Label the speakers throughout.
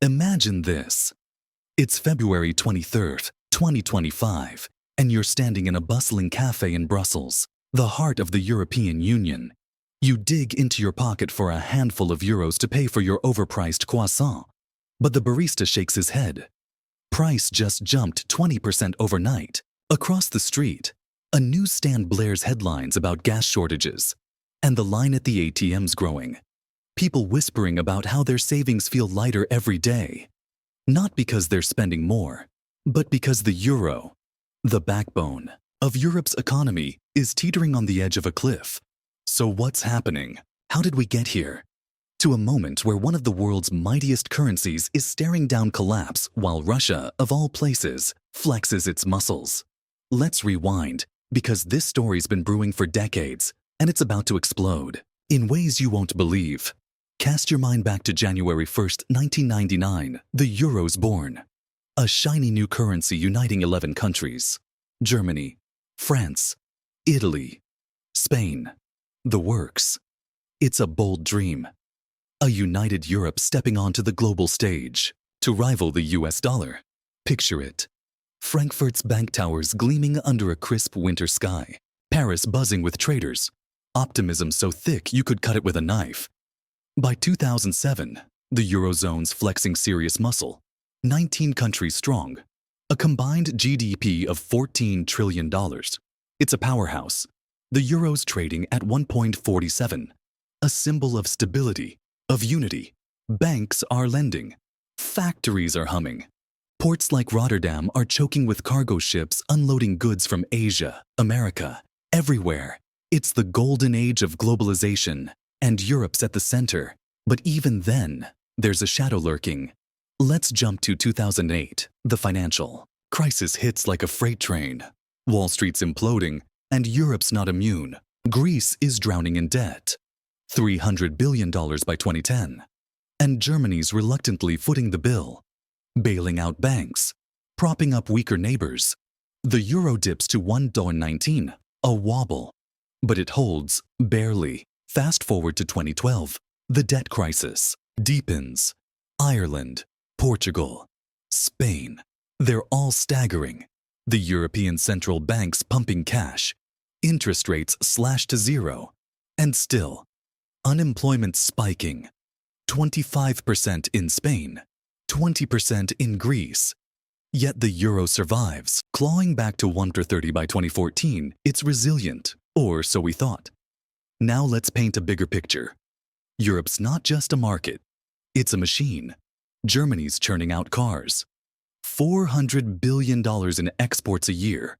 Speaker 1: Imagine this. It's February 23rd, 2025, and you're standing in a bustling cafe in Brussels, the heart of the European Union. You dig into your pocket for a handful of euros to pay for your overpriced croissant, but the barista shakes his head. Price just jumped 20% overnight. Across the street, a newsstand blares headlines about gas shortages, and the line at the ATM's growing. People whispering about how their savings feel lighter every day. Not because they're spending more, but because the euro, the backbone of Europe's economy, is teetering on the edge of a cliff. So what's happening? How did we get here? To a moment where one of the world's mightiest currencies is staring down collapse while Russia, of all places, flexes its muscles. Let's rewind, because this story's been brewing for decades, and it's about to explode in ways you won't believe. Cast your mind back to January 1st, 1999, the euro's born. A shiny new currency uniting 11 countries. Germany, France, Italy, Spain. The works. It's a bold dream. A united Europe stepping onto the global stage to rival the US dollar. Picture it. Frankfurt's bank towers gleaming under a crisp winter sky. Paris buzzing with traders. Optimism so thick you could cut it with a knife. By 2007, the Eurozone's flexing serious muscle. 19 countries strong. A combined GDP of $14 trillion. It's a powerhouse. The euro's trading at 1.47. A symbol of stability, of unity. Banks are lending. Factories are humming. Ports like Rotterdam are choking with cargo ships unloading goods from Asia, America, everywhere. It's the golden age of globalization, and Europe's at the center. But even then, there's a shadow lurking. Let's jump to 2008. The financial crisis hits like a freight train. Wall Street's imploding, and Europe's not immune. Greece is drowning in debt. $300 billion by 2010. And Germany's reluctantly footing the bill, bailing out banks, propping up weaker neighbors. The euro dips to $1.19, a wobble. But it holds, barely. Fast forward to 2012. The debt crisis deepens. Ireland, Portugal, Spain. They're all staggering. The European central banks pumping cash. Interest rates slashed to zero. And still, unemployment spiking. 25% in Spain, 20% in Greece. Yet the euro survives, clawing back to 1.30 by 2014. It's resilient, or so we thought. Now let's paint a bigger picture. Europe's not just a market, it's a machine. Germany's churning out cars. $400 billion in exports a year.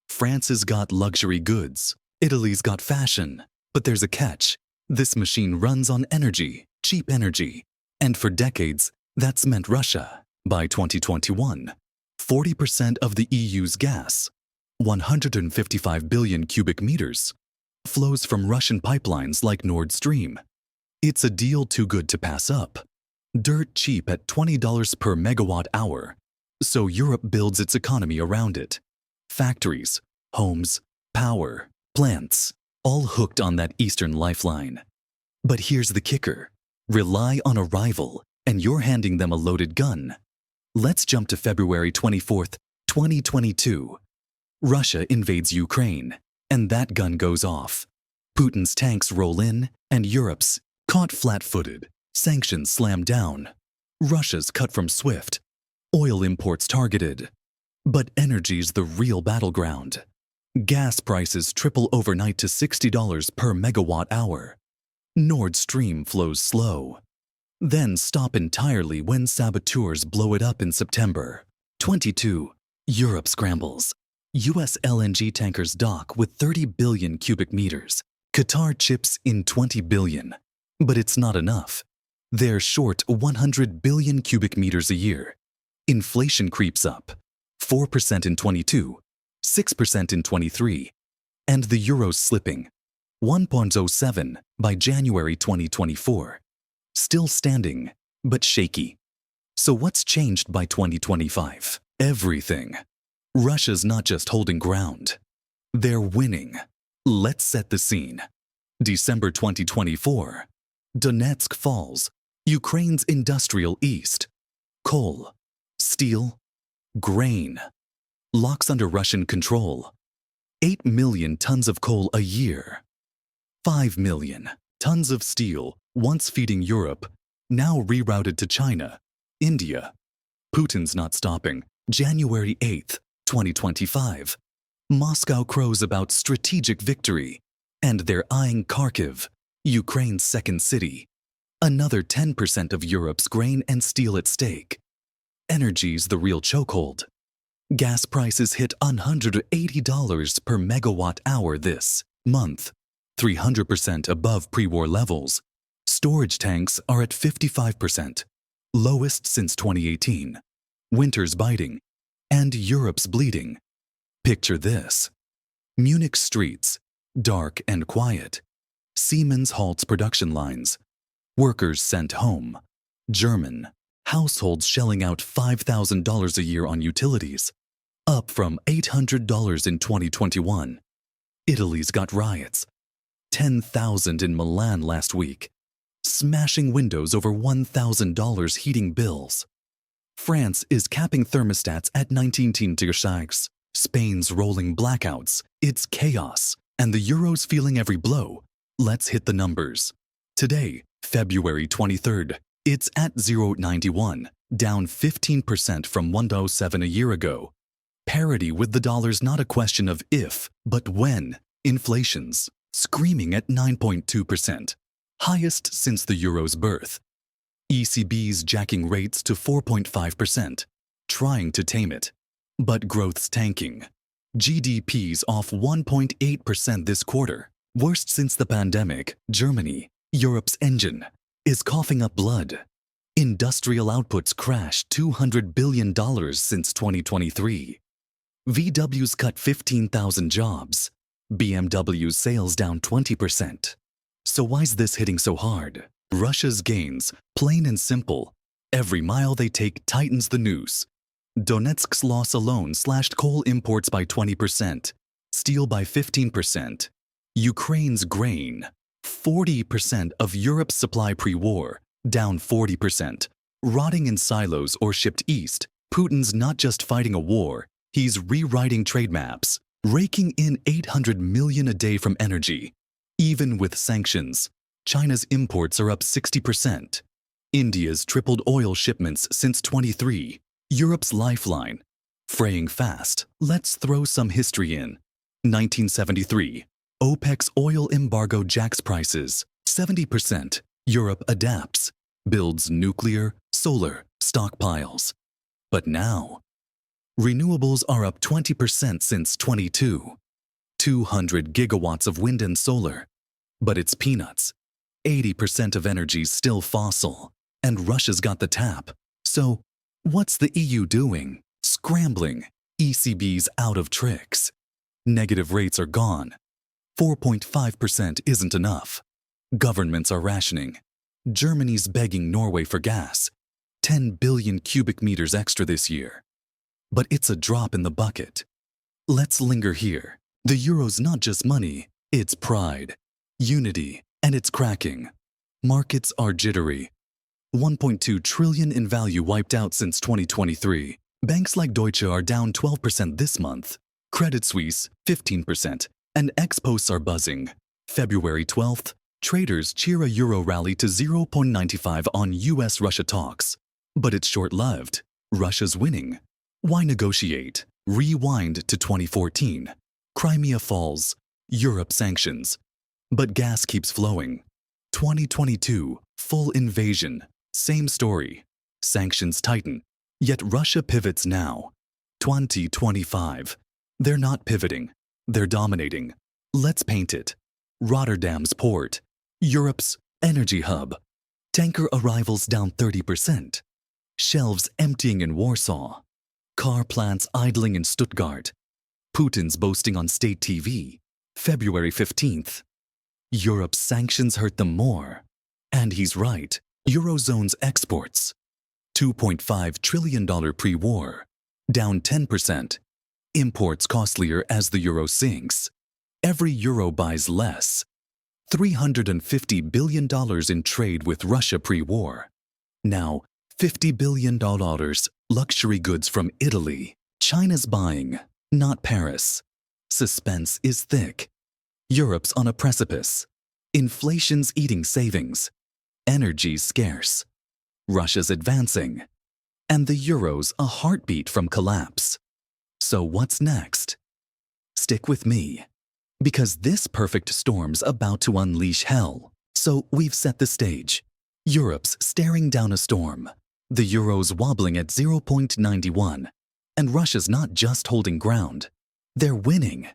Speaker 1: France has got luxury goods. Italy's got fashion. But there's a catch. This machine runs on energy, cheap energy. And for decades, that's meant Russia. By 2021, 40% of the EU's gas, 155 billion cubic meters, flows from Russian pipelines like Nord Stream. It's a deal too good to pass up. Dirt cheap at $20 per megawatt hour. So Europe builds its economy around it. Factories, homes, power, plants, all hooked on that Eastern lifeline. But here's the kicker. Rely on a rival, and you're handing them a loaded gun. Let's jump to February 24th, 2022. Russia invades Ukraine, and that gun goes off. Putin's tanks roll in, and Europe's caught flat-footed. Sanctions slam down. Russia's cut from SWIFT. Oil imports targeted. But energy's the real battleground. Gas prices triple overnight to $60 per megawatt hour. Nord Stream flows slow. Then stop entirely when saboteurs blow it up in September. 22. Europe scrambles. US LNG tankers dock with 30 billion cubic meters. Qatar chips in 20 billion. But it's not enough. They're short 100 billion cubic meters a year. Inflation creeps up. 4% in 22, 6% in 23. And the euro's slipping. 1.07 by January 2024. Still standing, but shaky. So what's changed by 2025? Everything. Russia's not just holding ground. They're winning. Let's set the scene. December 2024. Donetsk falls. Ukraine's industrial east. Coal, steel, grain. Locks under Russian control. 8 million tons of coal a year. 5 million tons of steel, once feeding Europe, now rerouted to China, India. Putin's not stopping. January 8th, 2025. Moscow crows about strategic victory, and they're eyeing Kharkiv, Ukraine's second city. Another 10% of Europe's grain and steel at stake. Energy's the real chokehold. Gas prices hit $180 per megawatt hour this month, 300% above pre-war levels. Storage tanks are at 55%, lowest since 2018. Winter's biting, and Europe's bleeding. Picture this. Munich streets, dark and quiet. Siemens halts production lines. Workers sent home. German households shelling out $5,000 a year on utilities, up from $800 in 2021. Italy's got riots. 10,000 in Milan last week. Smashing windows over $1,000 heating bills. France is capping thermostats at 19 degrees. Spain's rolling blackouts. It's chaos, and the euro's feeling every blow. Let's hit the numbers. Today, February 23rd, it's at 0.91, down 15% from 1.07 a year ago. Parity with the dollar's not a question of if, but when. Inflation's screaming at 9.2%, highest since the euro's birth. ECB's jacking rates to 4.5%, trying to tame it. But growth's tanking. GDP's off 1.8% this quarter. Worst since the pandemic. Germany, Europe's engine, is coughing up blood. Industrial outputs crashed $200 billion since 2023. VW's cut 15,000 jobs. BMW's sales down 20%. So why's this hitting so hard? Russia's gains, plain and simple. Every mile they take tightens the noose. Donetsk's loss alone slashed coal imports by 20%, steel by 15%. Ukraine's grain, 40% of Europe's supply pre-war, down 40%, rotting in silos or shipped east. Putin's not just fighting a war, he's rewriting trade maps, raking in $800 million a day from energy. Even with sanctions, China's imports are up 60%. India's tripled oil shipments since 23. Europe's lifeline, fraying fast. Let's throw some history in. 1973, OPEC's oil embargo jacks prices. 70%. Europe adapts, builds nuclear, solar stockpiles. But now, renewables are up 20% since 22. 200 gigawatts of wind and solar. But it's peanuts. 80% of energy's still fossil, and Russia's got the tap. So, what's the EU doing? Scrambling. ECB's out of tricks. Negative rates are gone. 4.5% isn't enough. Governments are rationing. Germany's begging Norway for gas. 10 billion cubic meters extra this year. But it's a drop in the bucket. Let's linger here. The euro's not just money, it's pride, unity, and it's cracking. Markets are jittery. 1.2 trillion in value wiped out since 2023. Banks like Deutsche are down 12% this month. Credit Suisse, 15%. And ex-posts are buzzing. February 12th, traders cheer a euro rally to 0.95 on US-Russia talks. But it's short-lived. Russia's winning. Why negotiate? Rewind to 2014. Crimea falls. Europe sanctions. But gas keeps flowing. 2022, full invasion. Same story. Sanctions tighten. Yet Russia pivots now. 2025. They're not pivoting. They're dominating. Let's paint it. Rotterdam's port. Europe's energy hub. Tanker arrivals down 30%. Shelves emptying in Warsaw. Car plants idling in Stuttgart. Putin's boasting on state TV. February 15th. Europe's sanctions hurt them more. And he's right. Eurozone's exports. $2.5 trillion pre-war. Down 10%. Imports costlier as the euro sinks. Every euro buys less. $350 billion in trade with Russia pre-war. Now, $50 billion luxury goods from Italy. China's buying, not Paris. Suspense is thick. Europe's on a precipice. Inflation's eating savings. Energy's scarce. Russia's advancing. And the euro's a heartbeat from collapse. So what's next? Stick with me, because this perfect storm's about to unleash hell. So we've set the stage. Europe's staring down a storm. The euro's wobbling at 0.91. And Russia's not just holding ground. They're winning.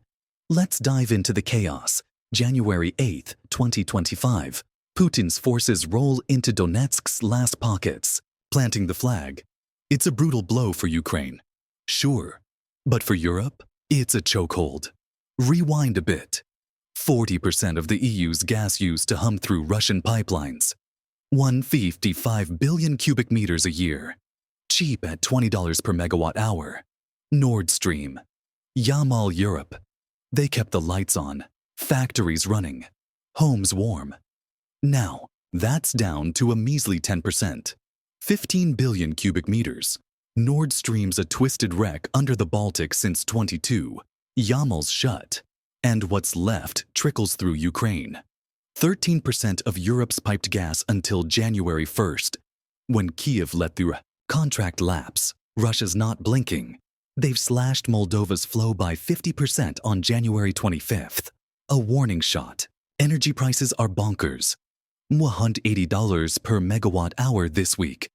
Speaker 1: Let's dive into the chaos. January 8th, 2025. Putin's forces roll into Donetsk's last pockets, planting the flag. It's a brutal blow for Ukraine. Sure. But for Europe, it's a chokehold. Rewind a bit. 40% of the EU's gas used to hum through Russian pipelines. 155 billion cubic meters a year. Cheap at $20 per megawatt hour. Nord Stream. Yamal Europe. They kept the lights on, factories running, homes warm. Now, that's down to a measly 10%. 15 billion cubic meters. Nord Stream's a twisted wreck under the Baltics since 22. Yamal's shut. And what's left trickles through Ukraine. 13% of Europe's piped gas until January 1st. When Kiev let the contract lapse, Russia's not blinking. They've slashed Moldova's flow by 50% on January 25th. A warning shot. Energy prices are bonkers. $180 per megawatt hour this week.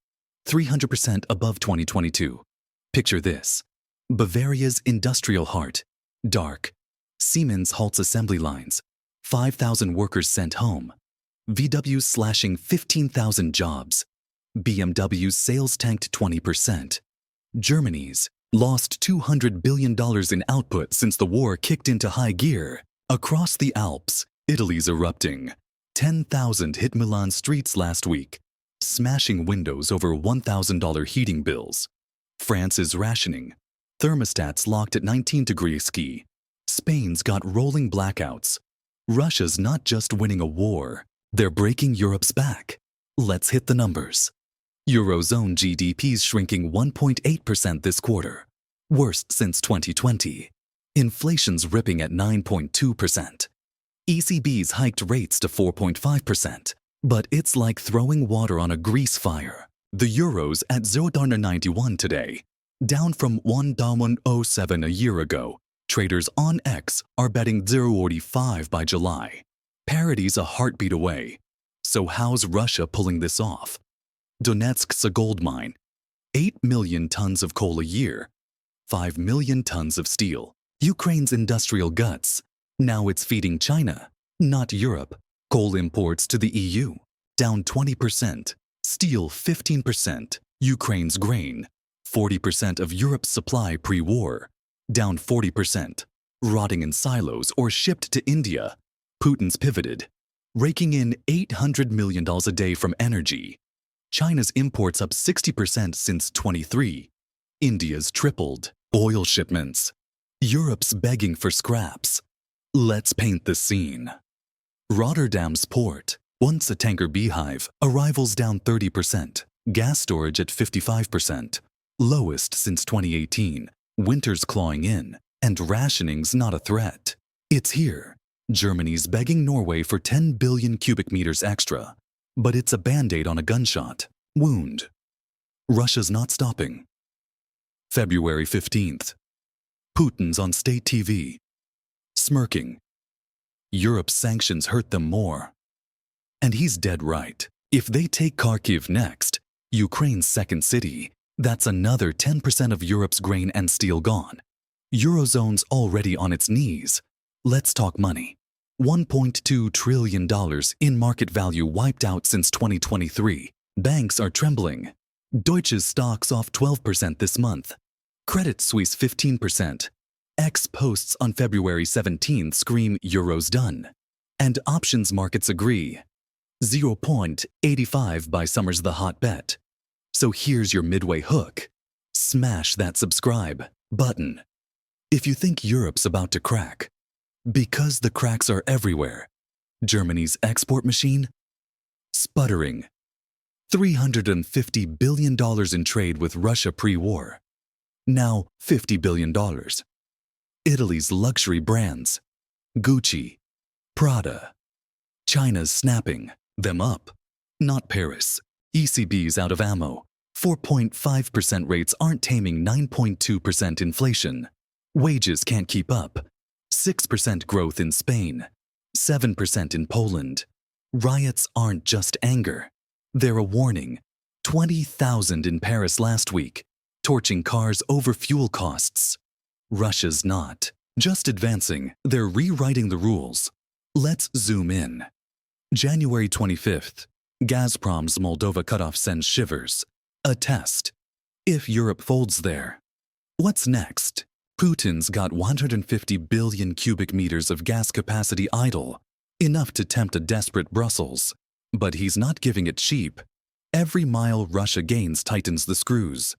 Speaker 1: 300% above 2022. Picture this. Bavaria's industrial heart. Dark. Siemens halts assembly lines. 5,000 workers sent home. VW's slashing 15,000 jobs. BMW's sales tanked 20%. Germany's lost $200 billion in output since the war kicked into high gear. Across the Alps, Italy's erupting. 10,000 hit Milan streets last week, smashing windows over $1,000 heating bills. France is rationing. Thermostats locked at 19 degrees ski. Spain's got rolling blackouts. Russia's not just winning a war, they're breaking Europe's back. Let's hit the numbers. Eurozone GDP's shrinking 1.8% this quarter, worst since 2020. Inflation's ripping at 9.2%. ECB's hiked rates to 4.5%, but it's like throwing water on a grease fire. The euro's at $0.91 today, down from $1.07 a year ago. Traders on X are betting $0.45 by July. Parity's a heartbeat away. So how's Russia pulling this off? Donetsk's a gold mine. 8 million tons of coal a year. 5 million tons of steel. Ukraine's industrial guts. Now it's feeding China, not Europe. Coal imports to the EU, down 20%. Steel 15%. Ukraine's grain, 40% of Europe's supply pre-war, down 40%. Rotting in silos or shipped to India. Putin's pivoted, raking in $800 million a day from energy. China's imports up 60% since 23. India's tripled. Oil shipments. Europe's begging for scraps. Let's paint the scene. Rotterdam's port, once a tanker beehive, arrivals down 30%. Gas storage at 55%. Lowest since 2018. Winter's clawing in, and rationing's not a threat. It's here. Germany's begging Norway for 10 billion cubic meters extra. But it's a band-aid on a gunshot wound. Russia's not stopping. February 15th. Putin's on state TV, smirking. Europe's sanctions hurt them more. And he's dead right. If they take Kharkiv next, Ukraine's second city, that's another 10% of Europe's grain and steel gone. Eurozone's already on its knees. Let's talk money. $1.2 trillion in market value wiped out since 2023. Banks are trembling. Deutsche's stocks off 12% this month. Credit Suisse 15%. X posts on February 17th scream Euro's done. And options markets agree. 0.85 by summer's the hot bet. So here's your midway hook. Smash that subscribe button if you think Europe's about to crack. Because the cracks are everywhere. Germany's export machine? Sputtering. $350 billion in trade with Russia pre-war. Now $50 billion. Italy's luxury brands, Gucci, Prada. China's snapping them up. Not Paris. ECB's out of ammo. 4.5% rates aren't taming 9.2% inflation. Wages can't keep up. 6% growth in Spain. 7% in Poland. Riots aren't just anger. They're a warning. 20,000 in Paris last week, torching cars over fuel costs. Russia's not just advancing, they're rewriting the rules. Let's zoom in. January 25th, Gazprom's Moldova cutoff sends shivers. A test. If Europe folds there. What's next? Putin's got 150 billion cubic meters of gas capacity idle, enough to tempt a desperate Brussels. But he's not giving it cheap. Every mile Russia gains tightens the screws.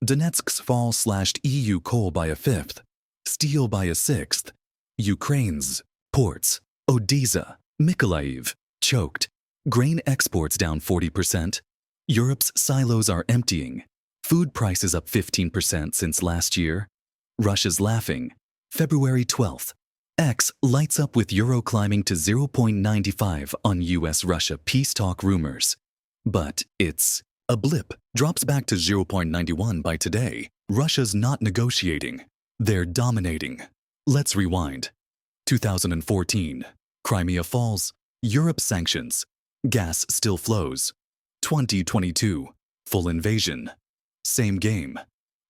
Speaker 1: Donetsk's fall slashed EU coal by a fifth, steel by a sixth. Ukraine's ports, Odessa, Mykolaiv, choked. Grain exports down 40%. Europe's silos are emptying. Food prices up 15% since last year. Russia's laughing. February 12th. X lights up with euro climbing to 0.95 on US-Russia peace talk rumors. But it's a blip. Drops back to 0.91 by today. Russia's not negotiating. They're dominating. Let's rewind. 2014. Crimea falls. Europe sanctions. Gas still flows. 2022. Full invasion. Same game.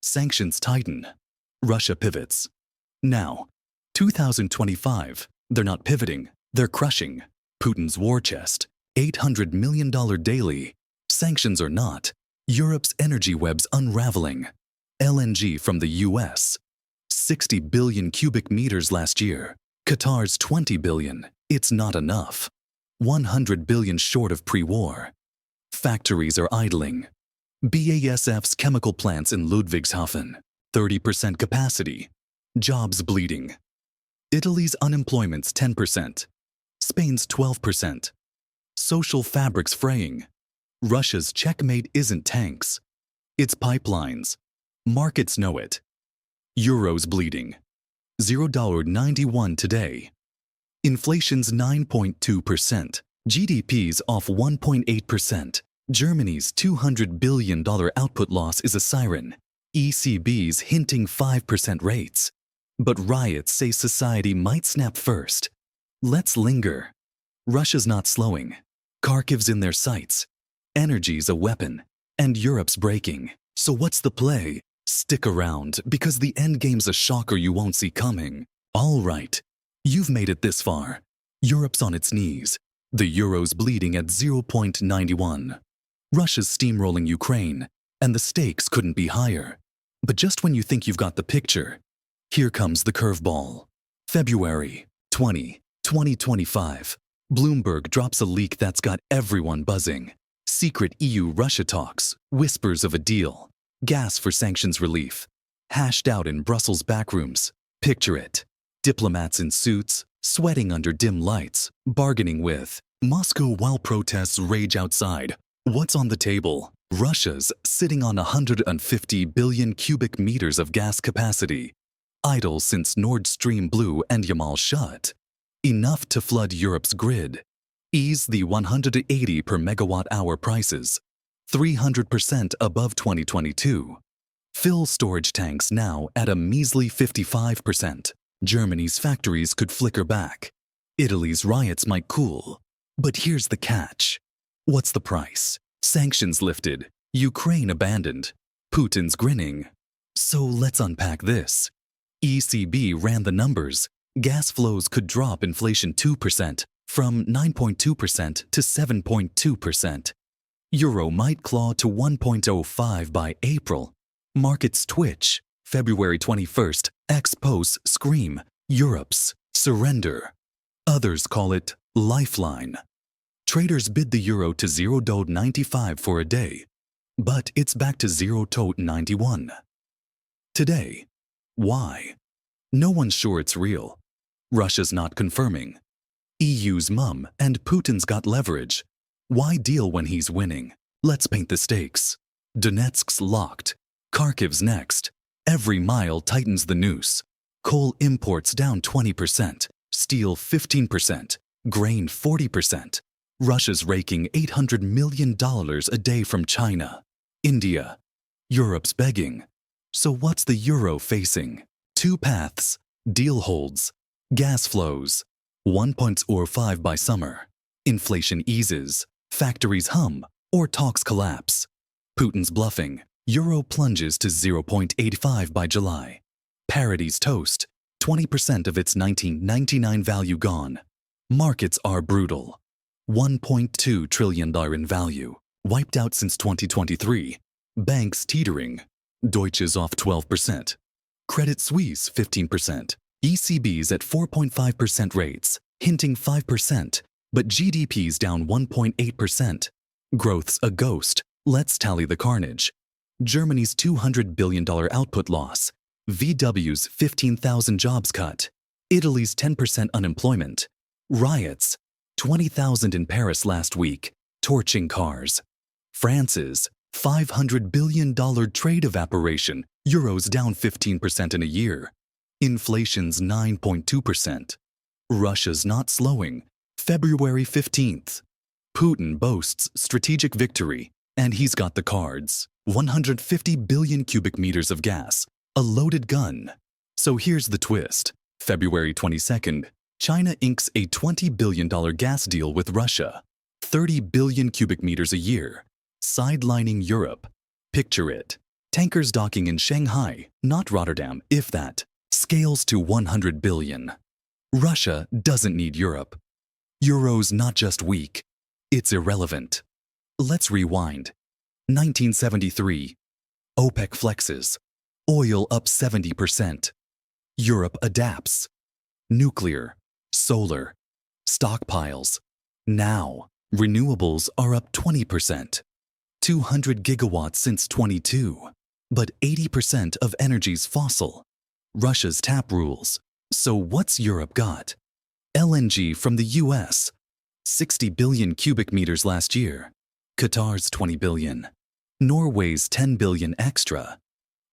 Speaker 1: Sanctions tighten. Russia pivots. Now, 2025, they're not pivoting, they're crushing. Putin's war chest, $800 million daily. Sanctions or not, Europe's energy web's unraveling. LNG from the US, 60 billion cubic meters last year. Qatar's 20 billion, it's not enough. 100 billion short of pre-war. Factories are idling. BASF's chemical plants in Ludwigshafen, 30% capacity. Jobs bleeding. Italy's unemployment's 10%. Spain's 12%. Social fabrics fraying. Russia's checkmate isn't tanks. It's pipelines. Markets know it. Euro's bleeding. $0.91 today. Inflation's 9.2%. GDP's off 1.8%. Germany's $200 billion output loss is a siren. ECB's hinting 5% rates. But riots say society might snap first. Let's linger. Russia's not slowing. Kharkiv's in their sights. Energy's a weapon. And Europe's breaking. So what's the play? Stick around, because the endgame's a shocker you won't see coming. All right. You've made it this far. Europe's on its knees. The euro's bleeding at 0.91. Russia's steamrolling Ukraine, and the stakes couldn't be higher. But just when you think you've got the picture, here comes the curveball. February 2025. Bloomberg drops a leak that's got everyone buzzing. Secret EU-Russia talks, whispers of a deal. Gas for sanctions relief. Hashed out in Brussels backrooms. Picture it. Diplomats in suits, sweating under dim lights, bargaining with Moscow while protests rage outside. What's on the table? Russia's sitting on 150 billion cubic meters of gas capacity. Idle since Nord Stream blew and Yamal shut. Enough to flood Europe's grid. Ease the 180 per megawatt hour prices. 300% above 2022. Fill storage tanks now at a measly 55%. Germany's factories could flicker back. Italy's riots might cool. But here's the catch. What's the price? Sanctions lifted. Ukraine abandoned. Putin's grinning. So let's unpack this. ECB ran the numbers. Gas flows could drop inflation 2%, from 9.2% to 7.2%. Euro might claw to 1.05 by April. Markets twitch. February 21st, ex-posts scream, Europe's surrender. Others call it lifeline. Traders bid the euro to $0.95 for a day, but it's back to $0.91. Today. Why? No one's sure it's real. Russia's not confirming. EU's mum and Putin's got leverage. Why deal when he's winning? Let's paint the stakes. Donetsk's locked. Kharkiv's next. Every mile tightens the noose. Coal imports down 20%, steel 15%, grain 40%. Russia's raking $800 million a day from China. India. Europe's begging. So what's the euro facing? Two paths. Deal holds. Gas flows. 1.05 by summer. Inflation eases. Factories hum. Or talks collapse. Putin's bluffing. Euro plunges to 0.85 by July. Parity's toast. 20% of its 1999 value gone. Markets are brutal. $1.2 trillion in value. Wiped out since 2023. Banks teetering. Deutsche's off 12%. Credit Suisse 15%. ECB's at 4.5% rates, hinting 5%, but GDP's down 1.8%. Growth's a ghost. Let's tally the carnage. Germany's $200 billion output loss. VW's 15,000 jobs cut. Italy's 10% unemployment. Riots. 20,000 in Paris last week, torching cars. France's $500 billion trade evaporation. Euro's down 15% in a year. Inflation's 9.2%. Russia's not slowing. February 15th. Putin boasts strategic victory, and he's got the cards. 150 billion cubic meters of gas, a loaded gun. So here's the twist. February 22nd, China inks a $20 billion gas deal with Russia. 30 billion cubic meters a year. Sidelining Europe. Picture it. Tankers docking in Shanghai, not Rotterdam, if that. Scales to 100 billion. Russia doesn't need Europe. Euro's not just weak, it's irrelevant. Let's rewind. 1973. OPEC flexes. Oil up 70%. Europe adapts. Nuclear, solar, stockpiles. Now, renewables are up 20%. 200 gigawatts since 22. But 80% of energy's fossil. Russia's tap rules. So what's Europe got? LNG from the US. 60 billion cubic meters last year. Qatar's 20 billion. Norway's 10 billion extra.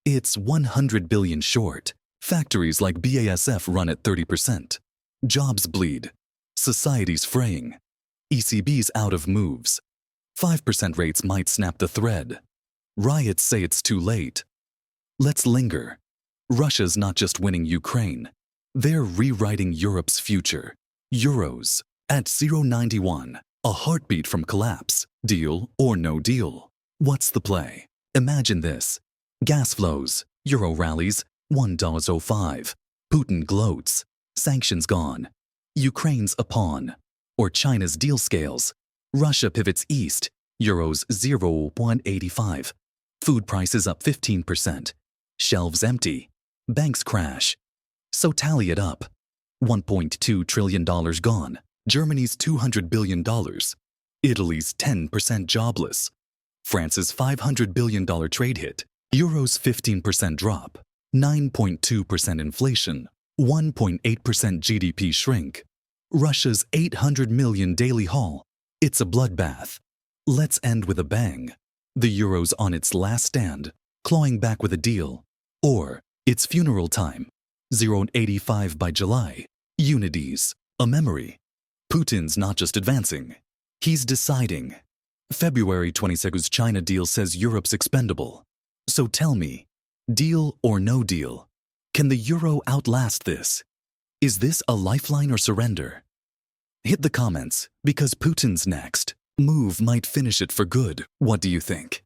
Speaker 1: It's 100 billion short. Factories like BASF run at 30%. Jobs bleed. Society's fraying. ECB's out of moves. 5% rates might snap the thread. Riots say it's too late. Let's linger. Russia's not just winning Ukraine. They're rewriting Europe's future. Euros at 0.91, a heartbeat from collapse, deal or no deal. What's the play? Imagine this. Gas flows, euro rallies, $1.05. Putin gloats, sanctions gone. Ukraine's a pawn. Or China's deal scales. Russia pivots east, euros 0.85. Food prices up 15%. Shelves empty. Banks crash. So tally it up. $1.2 trillion gone. Germany's $200 billion. Italy's 10% jobless. France's $500 billion trade hit. Euro's 15% drop. 9.2% inflation. 1.8% GDP shrink. Russia's 800 million daily haul. It's a bloodbath. Let's end with a bang. The euro's on its last stand, clawing back with a deal. Or, it's funeral time. 0.85 by July. Unities. A memory. Putin's not just advancing. He's deciding. February 22nd's China deal says Europe's expendable. So tell me, deal or no deal? Can the euro outlast this? Is this a lifeline or surrender? Hit the comments, because Putin's next move might finish it for good. What do you think?